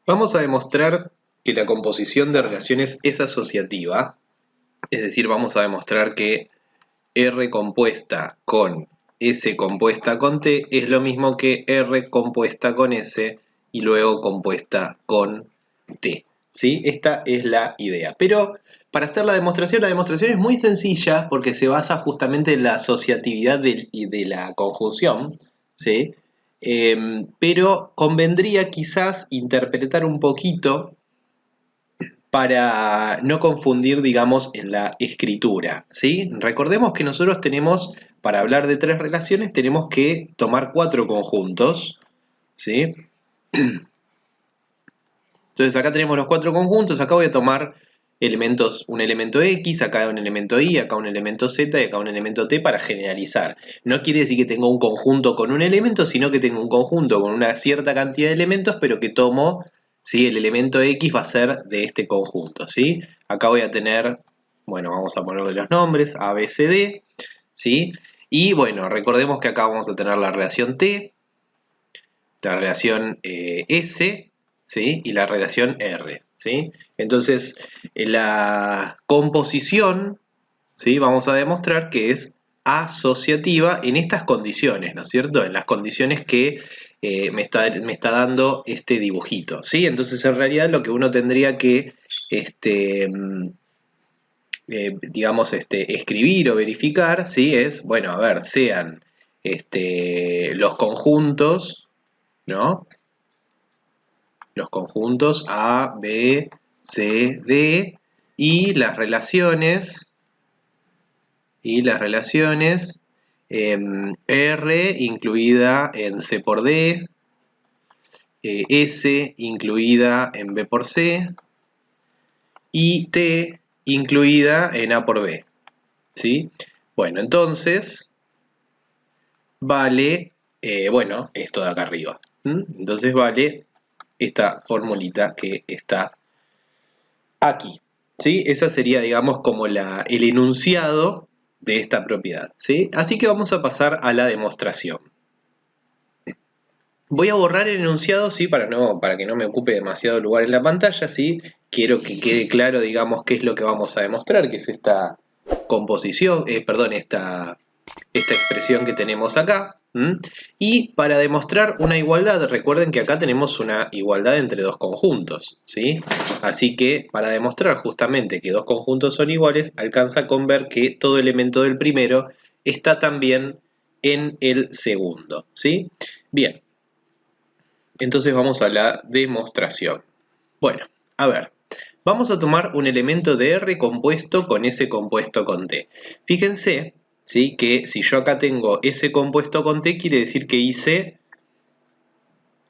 Vamos a demostrar que la composición de relaciones es asociativa, es decir, vamos a demostrar que R compuesta con S compuesta con T es lo mismo que R compuesta con S y luego compuesta con T. ¿Sí? Esta es la idea. Pero para hacer la demostración es muy sencilla porque se basa justamente en la asociatividad de la conjunción. ¿Sí? Pero convendría quizás interpretar un poquito para no confundir, digamos, en la escritura, ¿sí? Recordemos que nosotros tenemos, para hablar de tres relaciones, tenemos que tomar cuatro conjuntos, ¿sí? Entonces acá tenemos los cuatro conjuntos, acá voy a tomar elementos, un elemento X, acá un elemento Y, acá un elemento Z y acá un elemento T para generalizar. No quiere decir que tengo un conjunto con un elemento, sino que tengo un conjunto con una cierta cantidad de elementos, pero que tomo, ¿sí? El elemento X va a ser de este conjunto, ¿sí? Acá voy a tener, bueno, vamos a ponerle los nombres, A, B, C, D, ¿sí? Y bueno, recordemos que acá vamos a tener la relación T, la relación S, ¿sí? Y la relación R, ¿sí? Entonces, la composición, ¿sí? Vamos a demostrar que es asociativa en estas condiciones, ¿no es cierto? En las condiciones que me está dando este dibujito, ¿sí? Entonces, en realidad, lo que uno tendría que, digamos, escribir o verificar, ¿sí? Es, bueno, a ver, sean los conjuntos, ¿no? Los conjuntos A, B, C, D y las relaciones R incluida en C por D, S incluida en B por C y T incluida en A por B, ¿sí? Bueno, entonces vale, bueno, esto de acá arriba. Entonces vale esta formulita que está aquí, ¿sí? Esa sería, digamos, como el enunciado de esta propiedad, ¿sí? Así que vamos a pasar a la demostración. Voy a borrar el enunciado, ¿sí? Para que no me ocupe demasiado lugar en la pantalla, ¿sí? Quiero que quede claro, digamos, qué es lo que vamos a demostrar, que es esta composición, perdón, esta expresión que tenemos acá. Y para demostrar una igualdad, recuerden que acá tenemos una igualdad entre dos conjuntos, ¿sí? Así que para demostrar justamente que dos conjuntos son iguales, alcanza con ver que todo elemento del primero está también en el segundo, ¿sí? Bien, entonces vamos a la demostración. Bueno, a ver. Vamos a tomar un elemento de R compuesto con S compuesto con T. Fíjense, ¿sí? Que si yo acá tengo S compuesto con T, quiere decir que hice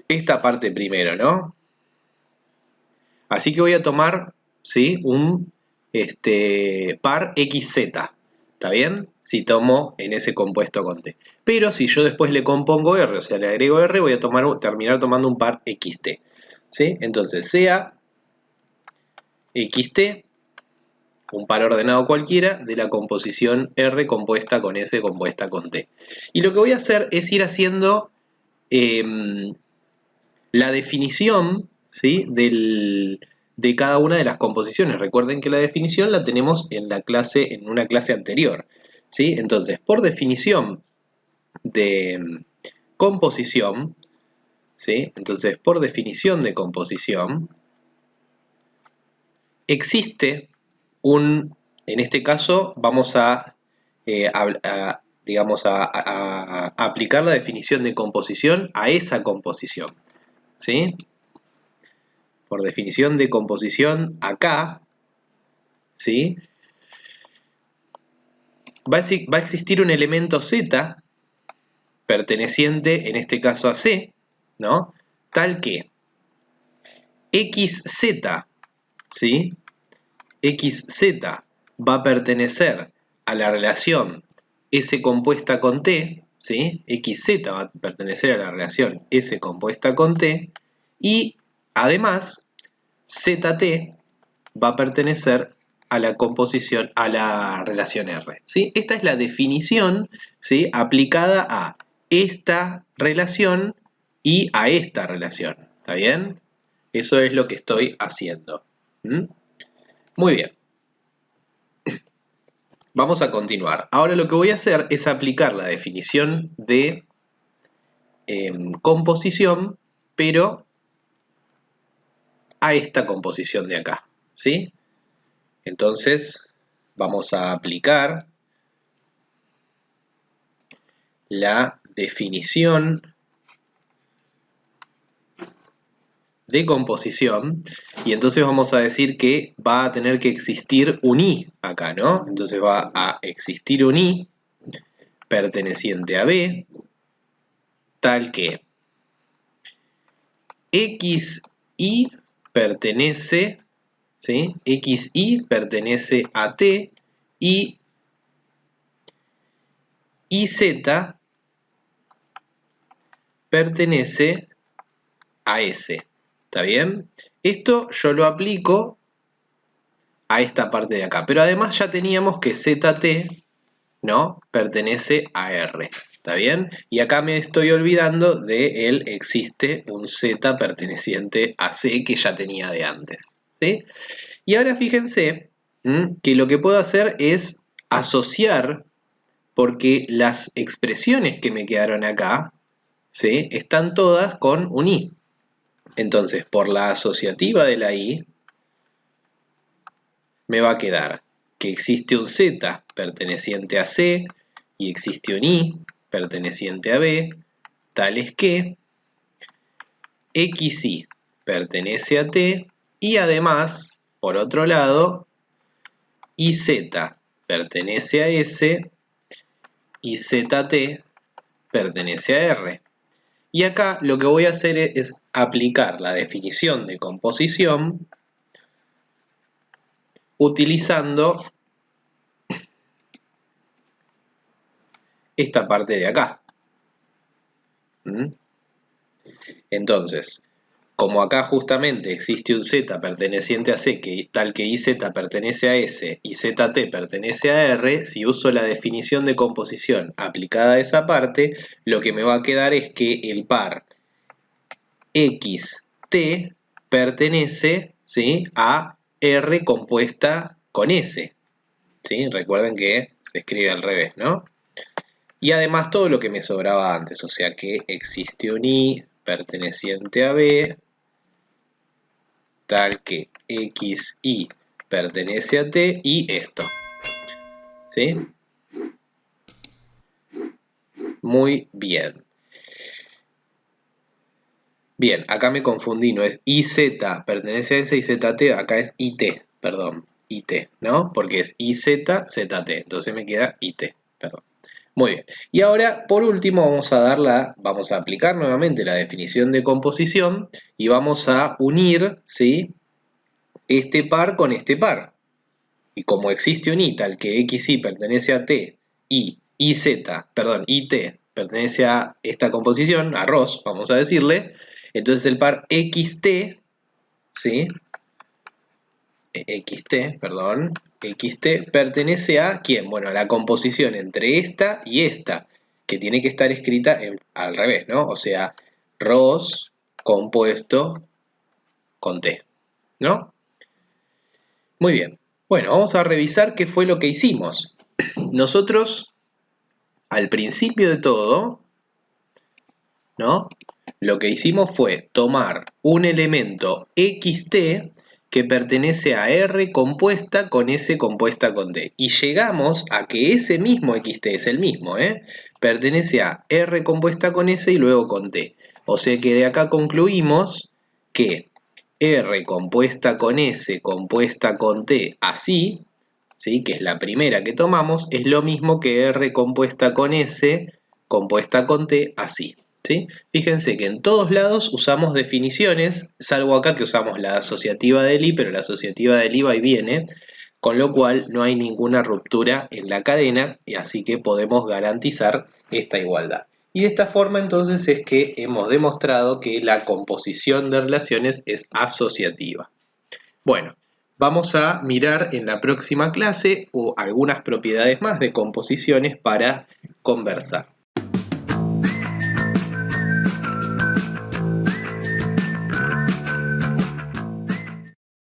esta parte primero, ¿no? Así que voy a tomar, ¿sí? Un par XZ. ¿Está bien? Si tomo en S compuesto con T. Pero si yo después le compongo R, o sea, le agrego R, voy a terminar tomando un par XT. ¿Sí? Entonces, sea XT un par ordenado cualquiera de la composición R compuesta con S compuesta con T. Y lo que voy a hacer es ir haciendo eh, la definición, ¿sí? De cada una de las composiciones. Recuerden que la definición la tenemos en una clase anterior, ¿sí? Entonces, por definición de composición, ¿sí? Entonces, por definición de composición, existe en este caso vamos digamos, a aplicar la definición de composición a esa composición, ¿sí? Por definición de composición acá, ¿sí? Va a existir un elemento Z perteneciente en este caso a C, ¿no? Tal que XZ, ¿sí? XZ va a pertenecer a la relación S compuesta con T, ¿sí? XZ va a pertenecer a la relación S compuesta con T y además ZT va a pertenecer a la composición, a la relación R, ¿sí? Esta es la definición, ¿sí? Aplicada a esta relación y a esta relación, ¿está bien? Eso es lo que estoy haciendo. ¿Mm? Muy bien. Vamos a continuar. Ahora lo que voy a hacer es aplicar la definición de composición, pero a esta composición de acá, ¿sí? Entonces, vamos a aplicar la definición de composición y entonces vamos a decir que va a tener que existir un i acá, ¿no? Entonces va a existir un i perteneciente a B, tal que xi pertenece, ¿sí? xi pertenece a t y iz pertenece a S. ¿Está bien? Esto yo lo aplico a esta parte de acá. Pero además ya teníamos que ZT, ¿no? Pertenece a R. ¿Está bien? Y acá me estoy olvidando de el existe un Z perteneciente a C que ya tenía de antes. ¿Sí? Y ahora fíjense que lo que puedo hacer es asociar, porque las expresiones que me quedaron acá, ¿sí? Están todas con un I. Entonces, por la asociativa de la I, me va a quedar que existe un Z perteneciente a C y existe un I perteneciente a B, tales que XI pertenece a T y además, por otro lado, IZ pertenece a S y ZT pertenece a R. Y acá lo que voy a hacer es aplicar la definición de composición utilizando esta parte de acá. Entonces, como acá justamente existe un Z perteneciente a C, tal que IZ pertenece a S y ZT pertenece a R, si uso la definición de composición aplicada a esa parte, lo que me va a quedar es que el par XT pertenece, ¿sí?, a R compuesta con S. ¿Sí? Recuerden que se escribe al revés, ¿no? Y además todo lo que me sobraba antes, o sea que existe un I perteneciente a B, tal que XI pertenece a T y esto. ¿Sí? Muy bien. Bien, acá me confundí, no es IZ pertenece a S y ZT, acá es IT, perdón, IT, ¿no? Porque es IZ, ZT, entonces me queda IT, perdón. Muy bien, y ahora por último vamos a aplicar nuevamente la definición de composición y vamos a unir, ¿sí?, este par con este par. Y como existe un I tal que XI pertenece a T y IT pertenece a esta composición, a ROS, vamos a decirle, entonces el par XT, ¿sí?, XT pertenece a ¿quién? Bueno, a la composición entre esta y esta, que tiene que estar escrita al revés, ¿no? O sea, ROS compuesto con T, ¿no? Muy bien. Bueno, vamos a revisar qué fue lo que hicimos. Nosotros, al principio de todo, ¿no?, lo que hicimos fue tomar un elemento XT que pertenece a R compuesta con S compuesta con T. Y llegamos a que ese mismo XT es el mismo, pertenece a R compuesta con S y luego con T. O sea que de acá concluimos que R compuesta con S compuesta con T así, ¿sí?, que es la primera que tomamos, es lo mismo que R compuesta con S compuesta con T así. ¿Sí? Fíjense que en todos lados usamos definiciones, salvo acá que usamos la asociativa del I, pero la asociativa del I va y viene, con lo cual no hay ninguna ruptura en la cadena y así que podemos garantizar esta igualdad. Y de esta forma entonces es que hemos demostrado que la composición de relaciones es asociativa. Bueno, vamos a mirar en la próxima clase algunas propiedades más de composiciones para conversar.